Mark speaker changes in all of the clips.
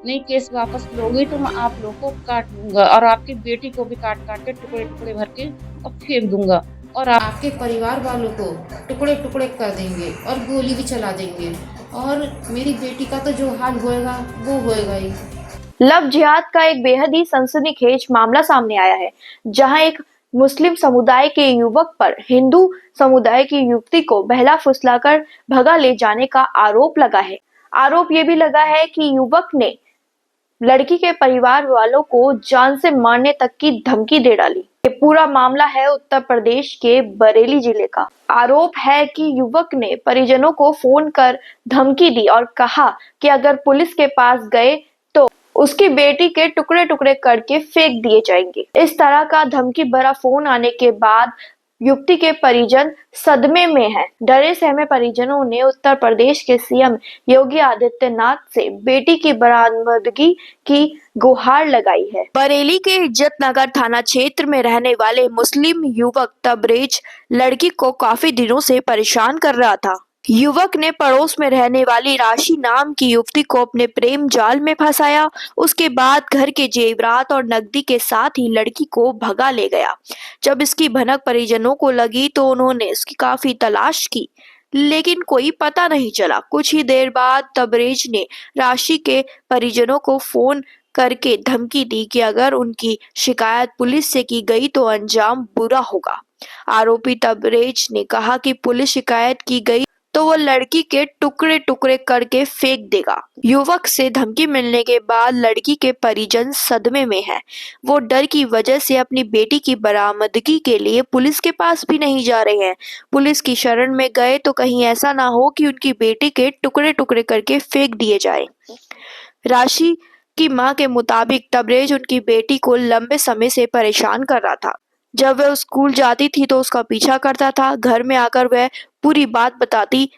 Speaker 1: नहीं केस वापस लोगी तो मैं आप लोग को काट लूंगा और आपकी बेटी को भी काट काट के टुकड़े टुकड़े भर के और फेंक दूंगा और आपके परिवार वालों को टुकड़े टुकड़े कर देंगे और गोली भी चला देंगे और मेरी बेटी का तो जो हाल होएगा वो होएगा ही।
Speaker 2: लव जिहाद का एक बेहद ही सनसनीखेज मामला सामने आया है, जहां एक मुस्लिम समुदाय के युवक पर हिंदू समुदाय की युवती को बहला फुसलाकर भगा ले जाने का आरोप लगा है। आरोप ये भी लगा है कि युवक ने लड़की के परिवार वालों को जान से मारने तक की धमकी दे डाली। ये पूरा मामला है उत्तर प्रदेश के बरेली जिले का। आरोप है कि युवक ने परिजनों को फोन कर धमकी दी और कहा कि अगर पुलिस के पास गए तो उसकी बेटी के टुकड़े टुकड़े करके फेंक दिए जाएंगे। इस तरह का धमकी भरा फोन आने के बाद युवती के परिजन सदमे में हैं। डरे सहमे परिजनों ने उत्तर प्रदेश के सीएम योगी आदित्यनाथ से बेटी की बरामदगी की गुहार लगाई है। बरेली के इज्जतनगर थाना क्षेत्र में रहने वाले मुस्लिम युवक तबरेज लड़की को काफी दिनों से परेशान कर रहा था। युवक ने पड़ोस में रहने वाली राशि नाम की युवती को अपने प्रेम जाल में फंसाया। उसके बाद घर के जेवरात और नकदी के साथ ही लड़की को भगा ले गया। जब इसकी भनक परिजनों को लगी तो उन्होंने इसकी काफी तलाश की, लेकिन कोई पता नहीं चला। कुछ ही देर बाद तबरेज ने राशि के परिजनों को फोन करके धमकी दी कि अगर उनकी शिकायत पुलिस से की गई तो अंजाम बुरा होगा। आरोपी तबरेज ने कहा कि पुलिस शिकायत की गई तो वो लड़की के टुकड़े टुकड़े करके फेंक देगा। युवक से धमकी मिलने के बाद लड़की के परिजन सदमे में हैं। वो डर की वजह से अपनी बेटी की बरामदगी के लिए पुलिस के पास भी नहीं जा रहे हैं। पुलिस की शरण में गए तो कहीं ऐसा ना हो कि उनकी बेटी के टुकड़े टुकड़े करके फेंक दिए जाए। राशि की मां के मुताबिक तबरेज उनकी बेटी को लंबे समय से परेशान कर रहा था। जब वह स्कूल जाती थी तो उसका पीछा करता था। घर में आकर वह पूरी बात बताती,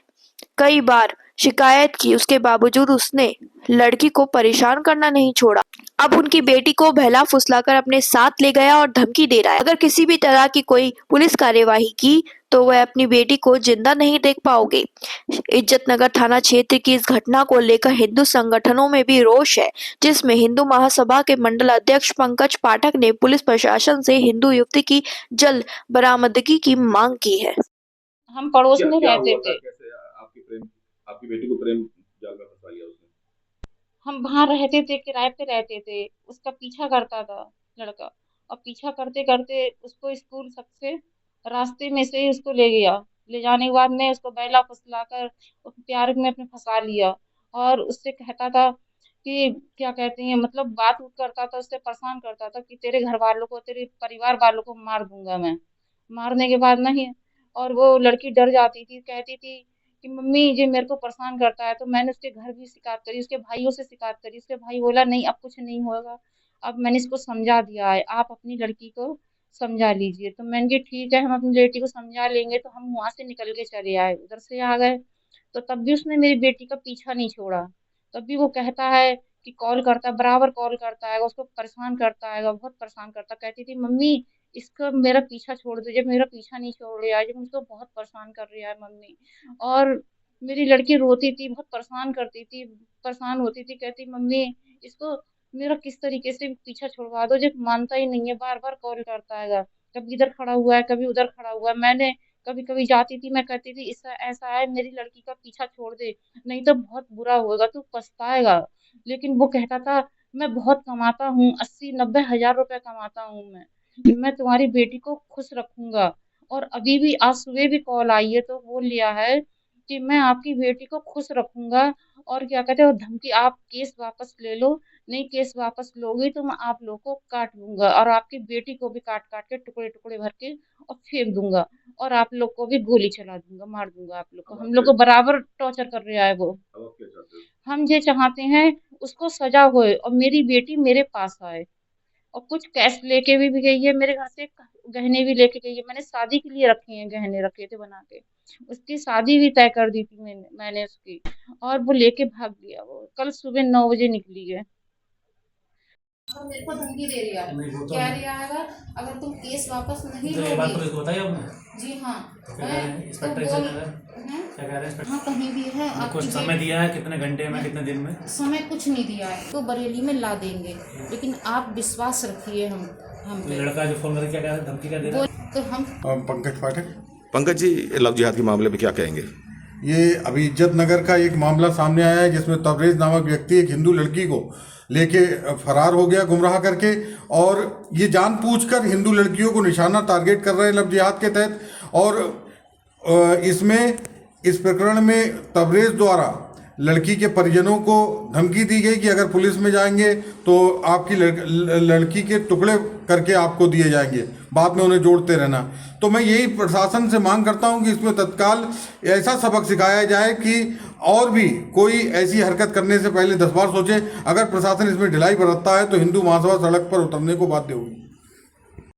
Speaker 2: कई बार शिकायत की, उसके बावजूद उसने लड़की को परेशान करना नहीं छोड़ा। अब उनकी बेटी को बहला फुसलाकर अपने साथ ले गया और धमकी दे रहा है अगर किसी भी तरह की कोई पुलिस कार्यवाही की तो वह अपनी बेटी को जिंदा नहीं देख पाओगे। इज्जतनगर थाना क्षेत्र की इस घटना को लेकर हिंदू संगठनों में भी रोष है, जिसमें हिंदू महासभा के मंडल अध्यक्ष पंकज पाठक ने पुलिस प्रशासन से हिंदू युवती की जल्द बरामदगी की मांग की है।
Speaker 1: हम पड़ोस
Speaker 3: क्या
Speaker 1: में
Speaker 3: क्या
Speaker 1: रहते
Speaker 3: हुआ था?
Speaker 1: थे।
Speaker 3: कैसे आपकी बेटी को प्रेम जाल में फंसा लिया उसने?
Speaker 1: हम वहां रहते थे, किराए पे रहते थे। उसका पीछा करता था लड़का और पीछा करते करते उसको स्कूल तक से रास्ते में से ही उसको ले गया। ले जाने के बाद में उसको बैला फुसलाकर प्यार में अपने फंसा लिया और उससे कहता था कि क्या कहते हैं मतलब बात उत करता था, उससे परेशान करता था कि तेरे घर वालों को तेरे परिवार वालों को मार दूंगा मैं। मारने के बाद नहीं, और वो लड़की डर जाती थी, कहती थी कि मम्मी ये मेरे को परेशान करता है। तो मैंने उसके घर भी शिकायत करी, उसके भाइयों से शिकायत करी। उसके भाई बोला नहीं अब कुछ नहीं होगा, अब मैंने इसको समझा दिया है, आप अपनी लड़की को समझा लीजिए। तो मैंने कहा ठीक है हम अपनी बेटी को समझा लेंगे। तो हम वहां से निकल के चले आए, उधर से आ गए। तो तब भी उसने मेरी बेटी का पीछा नहीं छोड़ा। तब भी वो कहता है कि कॉल करता है, बराबर कॉल करता है, उसको परेशान करता है, बहुत परेशान करता। कहती थी मम्मी इसका मेरा पीछा छोड़ दो, जब मेरा पीछा नहीं छोड़ रहा है, जब मुझको बहुत परेशान कर रहा है मम्मी। और मेरी लड़की रोती थी, बहुत परेशान करती थी, परेशान होती थी, कहती मम्मी इसको मेरा किस तरीके से भी पीछा छुड़वा दो, जब मानता ही नहीं है, बार बार कॉल करता है, कभी इधर खड़ा हुआ है कभी उधर खड़ा हुआ है। मैंने कभी कभी जाती थी, मैं कहती थी ऐसा ऐसा है मेरी लड़की का पीछा छोड़ दे, नहीं तो बहुत बुरा होगा, तू पछताएगा। लेकिन वो कहता था मैं बहुत कमाता हूँ, 80-90 हजार रुपए कमाता हूँ मैं तुम्हारी बेटी को खुश रखूंगा। और अभी भी आज सुबह भी कॉल आई है तो बोल लिया है कि मैं आपकी बेटी को खुश रखूंगा। और क्या कहते हैं, और धमकी आप केस वापस ले लो, नहीं केस वापस लोगी तो मैं आप लोग को काट लूंगा और आपकी बेटी को भी काट काट के टुकड़े टुकड़े भर के और फेंक दूंगा और आप लोग को भी गोली चला दूंगा, मार दूंगा आप लोग को।
Speaker 3: अब
Speaker 1: हम
Speaker 3: आप
Speaker 1: लोग
Speaker 3: क्या
Speaker 1: को बराबर टॉर्चर कर रहा है वो।
Speaker 3: अब आप क्या चाहते हो?
Speaker 1: हम ये चाहते हैं उसको सजा होए और मेरी बेटी मेरे पास आए। और कुछ कैश लेके भी गई है मेरे घर से, गहने भी लेके गई है। मैंने शादी के लिए रखे हैं, गहने रखे थे बना के, उसकी शादी भी तय कर दी थी मैंने उसकी। और वो लेके भाग गया, वो कल सुबह 9 बजे निकली है।
Speaker 4: पर मेरे को धमकी दे रही है,
Speaker 5: नहीं, वो तो
Speaker 4: कह
Speaker 5: नहीं।
Speaker 4: रहा है अगर तुम केस वापस नहीं
Speaker 5: तो ये बात
Speaker 4: लोगी।
Speaker 5: पुलिस को बताई आपने?
Speaker 4: जी हाँ।
Speaker 5: तो क्या कह रहे हैं?
Speaker 4: तो
Speaker 5: इंस्पेक्टर
Speaker 4: बोल
Speaker 5: क्या कह रहे हैं?
Speaker 4: हैं?
Speaker 5: क्या कह रहे हैं इंस्पेक्टर?
Speaker 4: हाँ कहीं भी है
Speaker 5: कुछ
Speaker 4: आपकी
Speaker 5: समय दिया है, कितने घंटे में, कितने दिन में?
Speaker 4: समय कुछ नहीं दिया है, तो बरेली में ला देंगे, लेकिन आप विश्वास रखिए हम
Speaker 5: तो
Speaker 4: पे।
Speaker 5: लड़का जो फोन करके क्या कह रहा है, धमकी क्या दे रहा है?
Speaker 4: तो हम
Speaker 6: पंकज पाठक।
Speaker 7: पंकज जी, लव जिहाद के मामले में क्या कहेंगे?
Speaker 6: ये अभी इज्जत नगर का एक मामला सामने आया है जिसमें तबरेज नामक व्यक्ति एक हिंदू लड़की को लेके फरार हो गया गुमराह करके, और ये जानबूझकर हिंदू लड़कियों को निशाना टारगेट कर रहे हैं लव जिहाद के तहत। और इसमें इस प्रकरण में तबरेज द्वारा लड़की के परिजनों को धमकी दी गई कि अगर पुलिस में जाएंगे तो आपकी लड़की के टुकड़े करके आपको दिए जाएंगे, बाद में उन्हें जोड़ते रहना। तो मैं यही प्रशासन से मांग करता हूं कि इसमें तत्काल ऐसा सबक सिखाया जाए कि और भी कोई ऐसी हरकत करने से पहले 10 बार सोचे। अगर प्रशासन इसमें ढिलाई बरतता है तो हिंदू महासभा सड़क पर उतरने को बाध्य होगी।